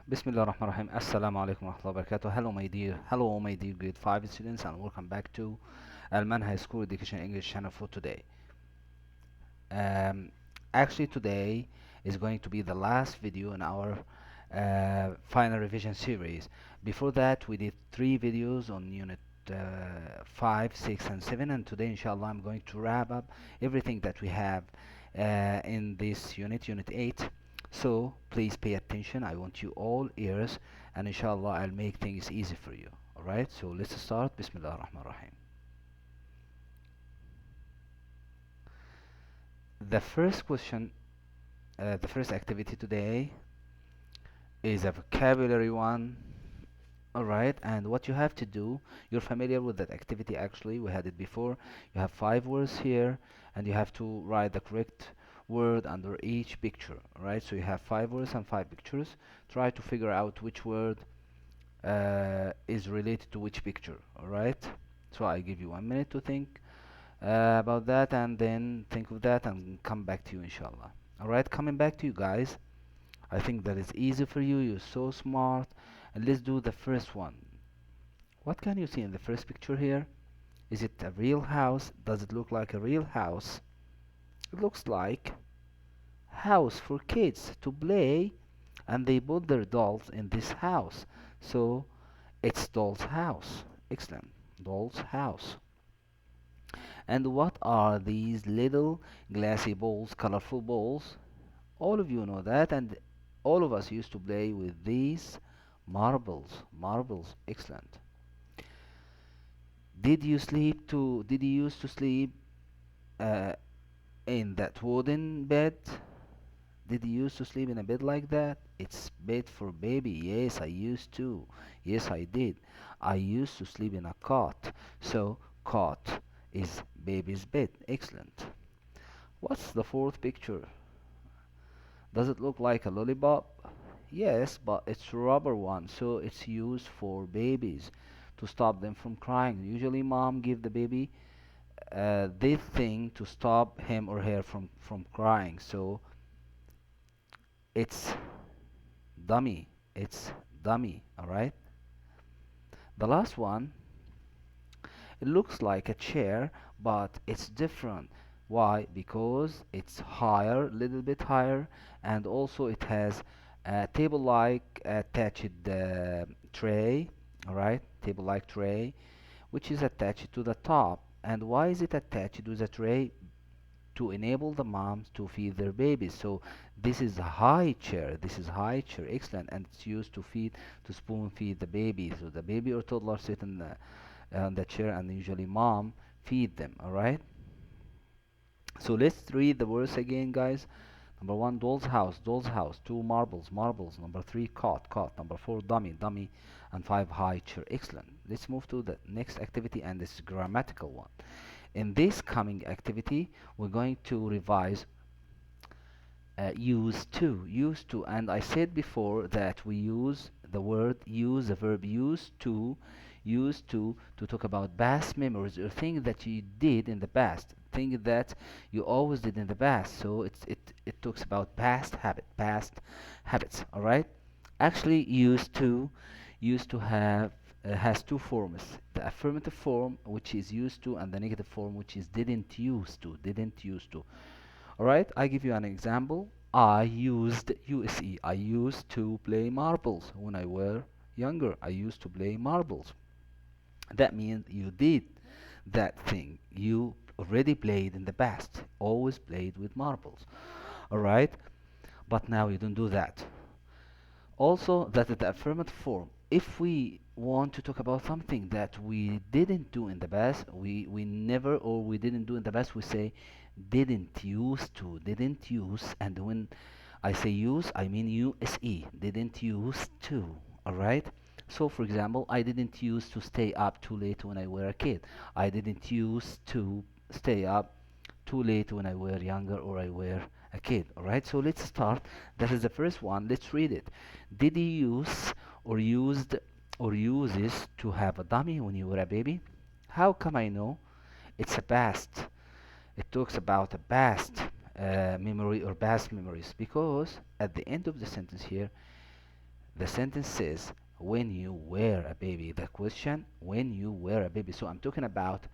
Bismillah ar-Rahman ar-Rahim. Assalamu alaikum wa rahmatullahi wa barakatuh. Hello my dear grade 5 students, and welcome back to Alman High School Education English channel for today. Um, Actually today is going to be the last video in our final revision series. Before that we did 3 videos on unit 5, 6 and 7, and today inshallah I'm going to wrap up everything that we have in this unit 8. So please pay attention. I want you all ears, and inshallah I'll make things easy for you. Alright, so let's start. Bismillah ar-Rahman ar-Rahim. The first question, the first activity today is a vocabulary one. Alright, and what you have to do, you're familiar with that activity actually, we had it before. You have 5 words here, and you have to write the correct word under each picture. Alright, so you have 5 words and 5 pictures. Try to figure out which word is related to which picture. Alright, so I give you 1 minute to think about that, and then think of that and come back to you inshallah. Alright, coming back to you guys. I think that is easy for you. You're so smart. And let's do the first one. What can you see in the first picture here? Is it a real house? Does it look like a real house? It looks like house for kids to play, and they put their dolls in this house. So it's doll's house. Excellent. Doll's house. And what are these little glassy balls, colorful balls? All of you know that, and all of us used to play with these marbles. Marbles, excellent. Did you used to sleep uh, in that wooden bed? Did you used to sleep in a bed like that? It's bed for baby. Yes, I used to. Yes, I did. I used to sleep in a cot. So cot is baby's bed. Excellent. What's the fourth picture? Does it look like a lollipop? Yes, but it's rubber one, so it's used for babies to stop them from crying. Usually, mom give the baby this thing to stop him or her from crying. So it's dummy. It's dummy. All right. The last one, it looks like a chair, but it's different. Why? Because it's higher, little bit higher, and also it has a table-like attached tray. All right, table-like tray, which is attached to the top. And why is it attached to the tray? To enable the moms to feed their babies. So this is a high chair. This is high chair. Excellent, and it's used to spoon feed the baby. So the baby or toddler sit on the chair, and usually mom feed them. All right. So let's read the words again, guys. Number 1, doll's house, doll's house. 2, marbles, marbles. Number 3, cot, cot. Number 4, dummy, dummy. And 5, high chair. Excellent. Let's move to the next activity, and this is grammatical one. In this coming activity, we're going to revise used to, and I said before that we use the word use, the verb used to talk about past memories or things that you did in the past, things that you always did in the past. So it talks about past habits. All right. Actually, used to have has 2 forms: the affirmative form, which is used to, and the negative form, which is didn't used to. All right, I give you an example. I used USE. I used to play marbles when I were younger. I used to play marbles. That means you did that thing. You already played in the past. Always played with marbles. All right, but now you don't do that. Also, that is the affirmative form. If we want to talk about something that we didn't do in the past, we never or we didn't do in the past, we say didn't use, and when I say use, I mean use, didn't use to. All right. So, for example, I didn't use to stay up too late when I were a kid. I didn't use to stay up too late when I were younger or I were a kid. All right. So let's start. That is the first one. Let's read it. Did you use or used or uses to have a dummy when you were a baby? How come I know? It's a past. It talks about a past memory or past memories, because at the end of the sentence here The sentence says when you were a baby. The question when you were a baby. So I'm talking about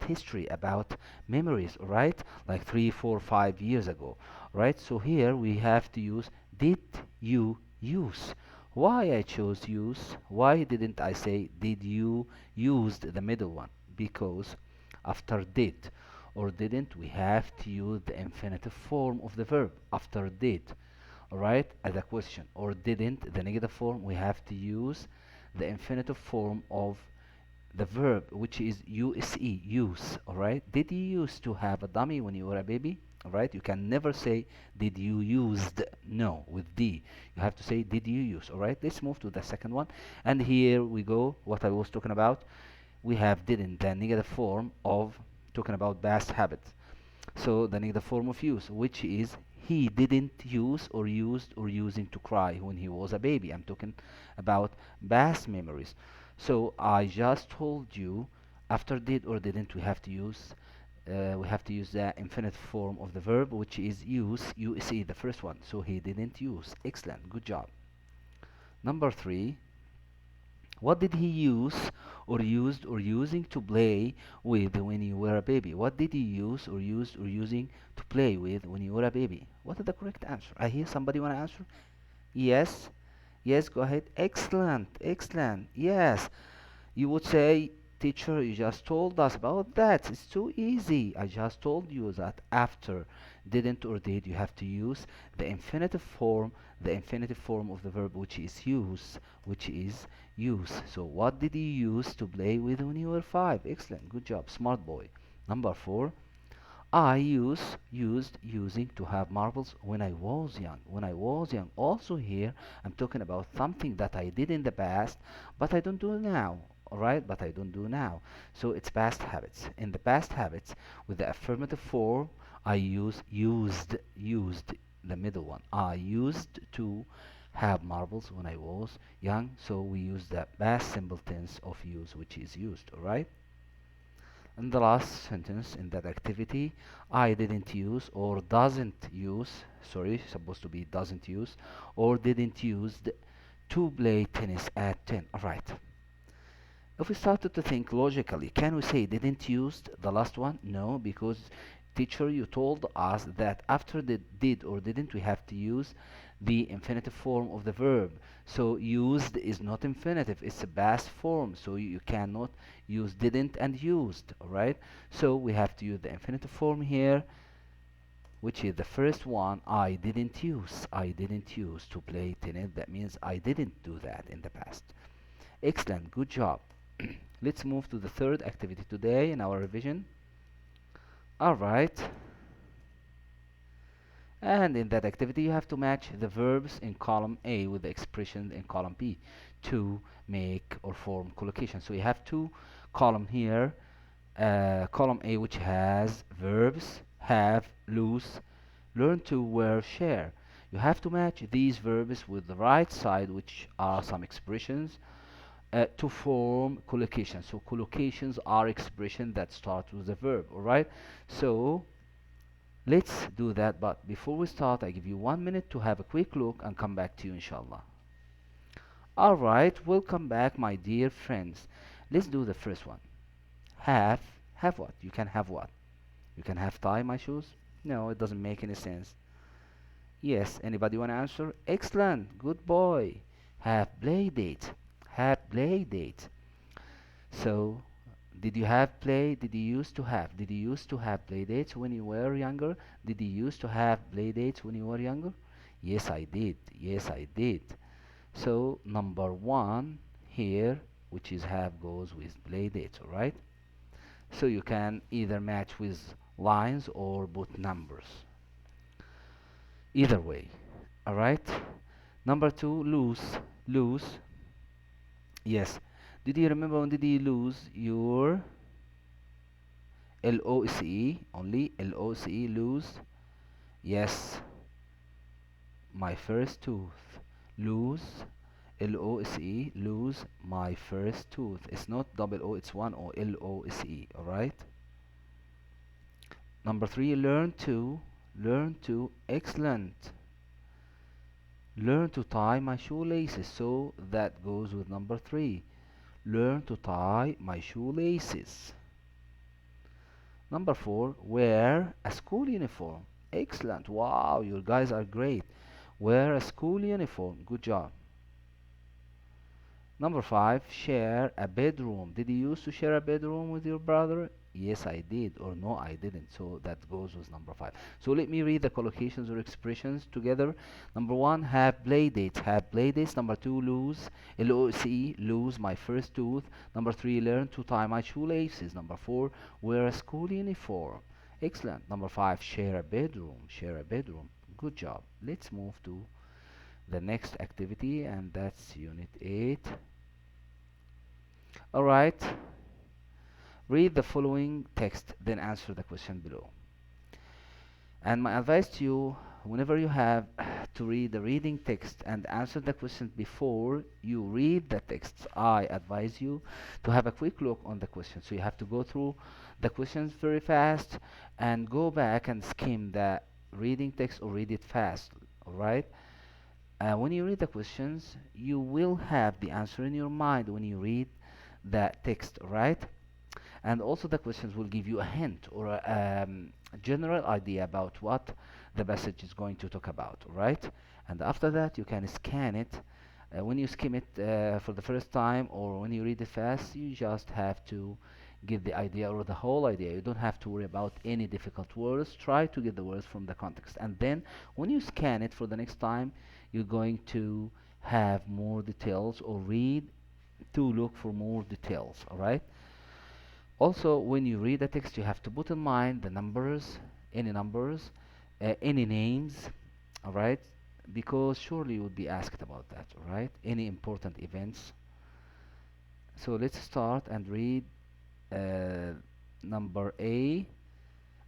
history, about memories, right? Like 3, 4, 5 years ago, right? So here we have to use did you use. Why I chose use? Why didn't I say did you used the middle one? Because after did or didn't, we have to use the infinitive form of the verb after did, alright, as a question. Or didn't, the negative form, we have to use the infinitive form of the verb, which is use, use. All right, did you used to have a dummy when you were a baby? All right, you can never say did you used, no, with d. You have to say did you use. All right, let's move to the second one. And here we go, what I was talking about. We have didn't, the negative form of talking about past habits. So the negative form of use, which is he didn't use or used or using to cry when he was a baby. I'm talking about past memories. So I just told you after did or didn't we have to use the infinite form of the verb, which is use, the first one. So he didn't use. Excellent, good job. Number 3, what did he use or used or using to play with when you were a baby? What did he use or used or using to play with when you were a baby? What is the correct answer? I hear somebody want to answer. Yes, yes, go ahead. Excellent, excellent. Yes, you would say, teacher, you just told us about that. It's too easy. I just told you that after didn't or did, you have to use the infinitive form of the verb, which is use, which is use. So what did you use to play with when you were 5? Excellent. Good job. Smart boy. Number 4. I used using to have marbles when I was young. When I was young. Also here, I'm talking about something that I did in the past, but I don't do now. Alright, but I don't do now. So it's past habits. In the past habits, with the affirmative form, I used the middle one. I used to have marbles when I was young. So we use the past simple tense of use, which is used. Alright. In the last sentence in that activity, I didn't use or doesn't use, sorry, supposed to be doesn't use, or didn't use to play tennis at 10. Alright. If we started to think logically, can we say didn't use the last one? No, because teacher, you told us that after the did or didn't, we have to use the infinitive form of the verb. So used is not infinitive, it's a past form. So you cannot use didn't and used, alright? So we have to use the infinitive form here, which is the first one. I didn't use. I didn't use to play tennis. That means I didn't do that in the past. Excellent, good job. Let's move to the third activity today in our revision. Alright. And in that activity, you have to match the verbs in column A with the expressions in column B to make or form collocation. So you have two column here. Column A, which has verbs, have, lose, learn to, wear, share. You have to match these verbs with the right side, which are some expressions, to form collocations. So collocations are expressions that start with the verb, alright? So let's do that, but before we start, I give you 1 minute to have a quick look and come back to you, inshallah. Alright, welcome back, my dear friends. Let's do the first one. Have what? You can have what? You can have tie my shoes? No, it doesn't make any sense. Yes, anybody want to answer? Excellent, good boy. Have play date. Have play date. So, did you have play? Did you used to have? Did you used to have play dates when you were younger? Did you used to have play dates when you were younger? Yes, I did. Yes, I did. So, number 1 here, which is have, goes with play dates, alright? So you can either match with lines or put numbers. Either way, alright? Number 2, lose. Lose. Yes. Did you remember when did you lose your LOCE? Only LOCE, lose. Yes. My first tooth. Lose. LOCE, lose my first tooth. It's not double O, it's one O, LOCE, alright? Number 3, learn to. Learn to. Excellent. Learn to tie my shoelaces. So that goes with number 3. Learn to tie my shoelaces. Number 4, wear a school uniform. Excellent. Wow, you guys are great. Wear a school uniform. Good job. Number 5, share a bedroom. Did you used to share a bedroom with your brother? Yes, I did. Or no, I didn't. So that goes with number 5. So let me read the collocations or expressions together. Number 1, have play dates. Have play dates. Number 2, lose. L-O-C-E, lose my first tooth. Number 3, learn to tie my shoelaces. Number 4, wear a school uniform. Excellent. Number 5, share a bedroom. Share a bedroom. Good job. Let's move to the next activity, and that's Unit 8. Alright, read the following text, then answer the question below. And my advice to you, whenever you have to read the reading text and answer the question before you read the text, I advise you to have a quick look on the question. So you have to go through the questions very fast and go back and skim the reading text or read it fast. Alright? When you read the questions, you will have the answer in your mind when you read the text, right? And also the questions will give you a hint or a general idea about what the passage is going to talk about, right? And after that, you can scan it. When you skim it for the first time or when you read it fast, you just have to get the idea or the whole idea. You don't have to worry about any difficult words. Try to get the words from the context. And then when you scan it for the next time, you're going to have more details or read to look for more details, all right? Also, when you read the text, you have to put in mind the numbers, any names, all right? Because surely you would be asked about that, all right? Any important events. So let's start and read uh, number A,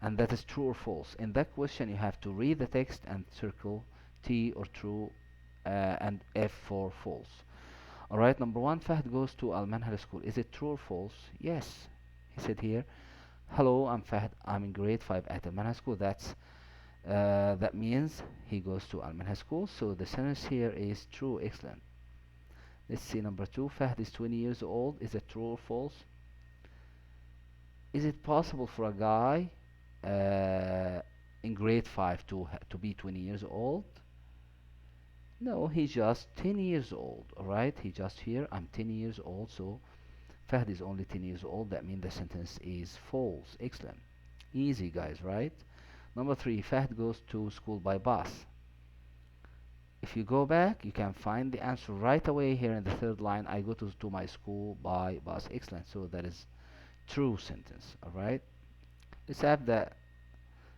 and that is true or false. In that question, you have to read the text and circle T or true and F for false. All right, number 1, Fahd goes to Al Manhal School. Is it true or false? Yes, he said here. Hello, I'm Fahd. I'm in grade 5 at Al Manhal School. That means he goes to Al Manhal School. So the sentence here is true. Excellent. Let's see number 2. Fahd is 20 years old. Is it true or false? Is it possible for a guy uh, in grade 5 to be 20 years old? No, he's just 10 years old. Alright, he just here. I'm 10 years old. So Fahd is only 10 years old. That means the sentence is false. Excellent. Easy, guys, right? Number 3, Fahd goes to school by bus. If you go back, you can find the answer right away here in the third line. I go to my school by bus. Excellent. So that is true sentence. All right. Let's have the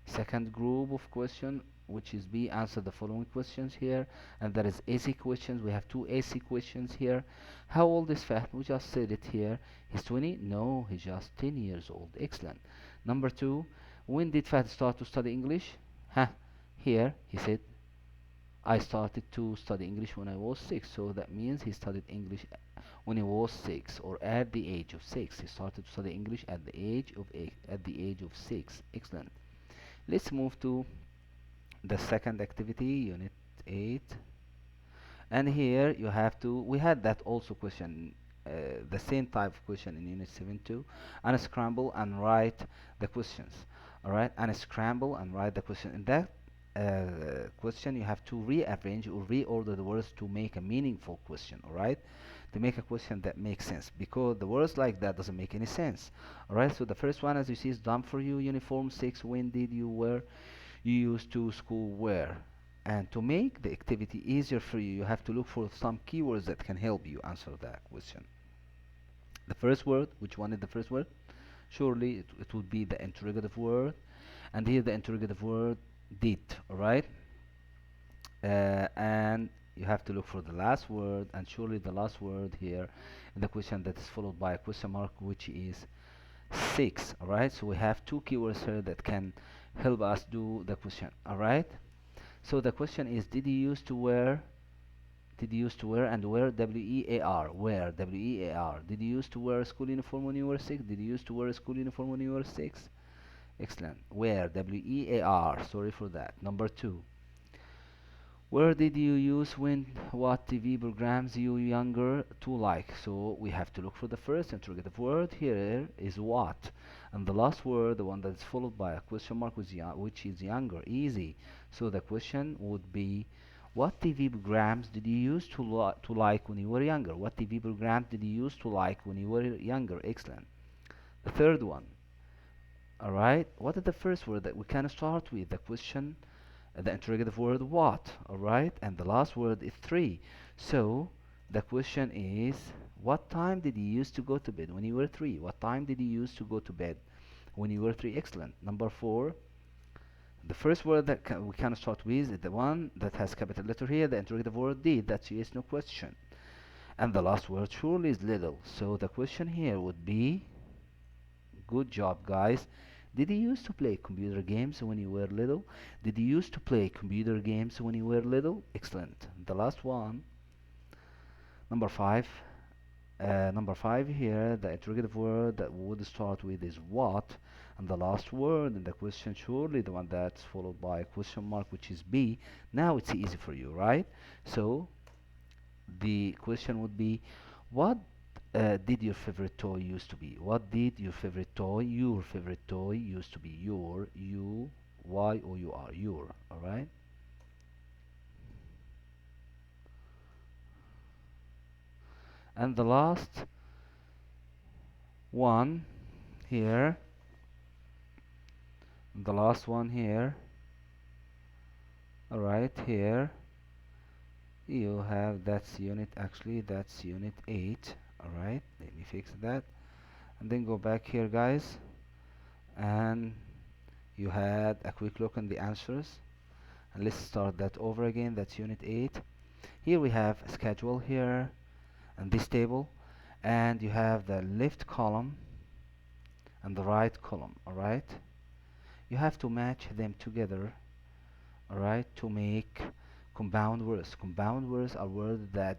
second group of question, which is B. Answer the following questions here, and that is AC questions. We have 2 AC questions here. How old is Fahd? We just said it here. He's 20? No, he's just 10 years old. Excellent. Number 2, when did Fahd start to study English? Huh? Here he said, I started to study English when I was 6. So that means he studied English when he was 6, or at the age of 6. He started to study English at the age of 8, at the age of 6. Excellent. Let's move to the second activity, Unit 8. And here you have to, we had that also question, the same type of question in Unit 7 too. Unscramble and write the questions. Alright, unscramble and write the question. In that question, you have to rearrange or reorder the words to make a meaningful question. Alright, to make a question that makes sense, because the words like that doesn't make any sense. Alright, so the first one, as you see, is done for you. Uniform 6, when did you wear? You used to school wear. And to make the activity easier for you, you have to look for some keywords that can help you answer that question. The first word, which one is the first word? Surely it would be the interrogative word. And here the interrogative word, did, alright? And you have to look for the last word, and surely the last word here in the question that is followed by a question mark, which is 6, alright? So we have 2 keywords here that can help us do the question, alright? So the question is, did you used to wear, did you used to wear, and wear, W-E-A-R, wear, W-E-A-R. Did you used to wear a school uniform when you were 6? Did you used to wear a school uniform when you were 6? Excellent. Wear, W-E-A-R, sorry for that. Number 2, Where did you use when what TV programs you younger to like? So we have to look for the first interrogative word here is what. And the last word, the one that's followed by a question mark which is younger. Easy. So the question would be what TV programs did you use to like when you were younger? What TV programs did you use to like when you were younger? Excellent. The third one. Alright. What is the first word that we can start with? The question the interrogative word what, alright, and the last word is three. So the question is what time did you used to go to bed when you were three? What time did you used to go to bed when you were three? Excellent. Number four, the first word that we can start with is the one that has capital letter here, the interrogative word did, that's yes no question, and the last word surely is little. So the question here would be good job, guys. Did you used to play computer games when you were little? Did you used to play computer games when you were little? Excellent. The last one, number five. Number five here, the interrogative word that would start with is what, and the last word in the question surely the one that's followed by a question mark, which is B. Now it's easy for you, right? So the question would be, what did your favorite toy used to be? What did your favorite toy used to be? Your, you, Y-O-U-R, your, alright? And the last one here, the last one here, alright, here, you have, that's unit, actually, that's unit 8, alright? Let me fix that. And then go back here, guys, and you had a quick look on the answers. And let's start that over again. That's unit 8. Here we have a schedule here and this table, and you have the left column and the right column, alright? You have to match them together, alright, to make compound words. Compound words are words that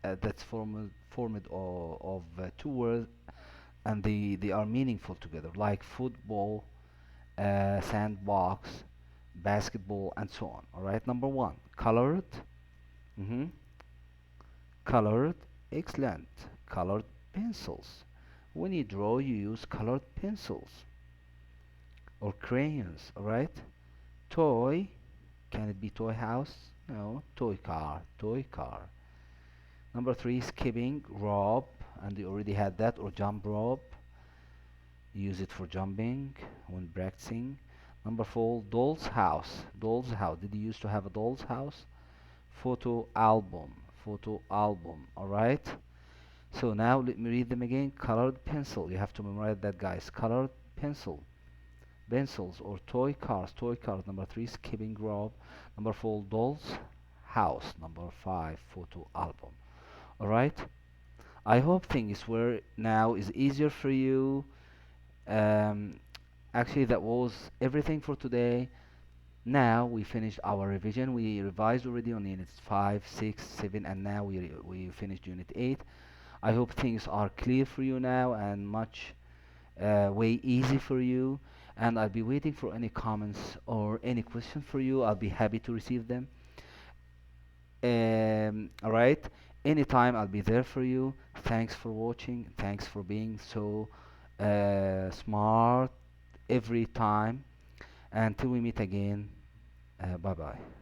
that's formed of two words, and they are meaningful together, like football, sandbox, basketball, and so on. Alright, number one, colored. Mm-hmm. Colored, excellent. Colored pencils. When you draw, you use colored pencils or crayons, alright? Toy, can it be toy house? No, toy car, toy car. Number three, skipping rope, and you already had that, or jump rope. Use it for jumping when practicing. Number four, doll's house. Doll's house. Did you used to have a doll's house? Photo album. Photo album. Alright? So now let me read them again. Colored pencil. You have to memorize that, guys. Colored pencil. Pencils or toy cars. Toy cars. Number three, skipping rope. Number four, doll's house. Number five, photo album. Alright? I hope things were now is easier for you. Um, Actually, that was everything for today. Now we finished our revision. We revised already on units 5, 6, 7, and now we finished unit 8. I hope things are clear for you now and much way easy for you. And I'll be waiting for any comments or any questions for you. I'll be happy to receive them. Alright, anytime I'll be there for you. Thanks for watching. Thanks for being so smart every time. Until we meet again, bye bye.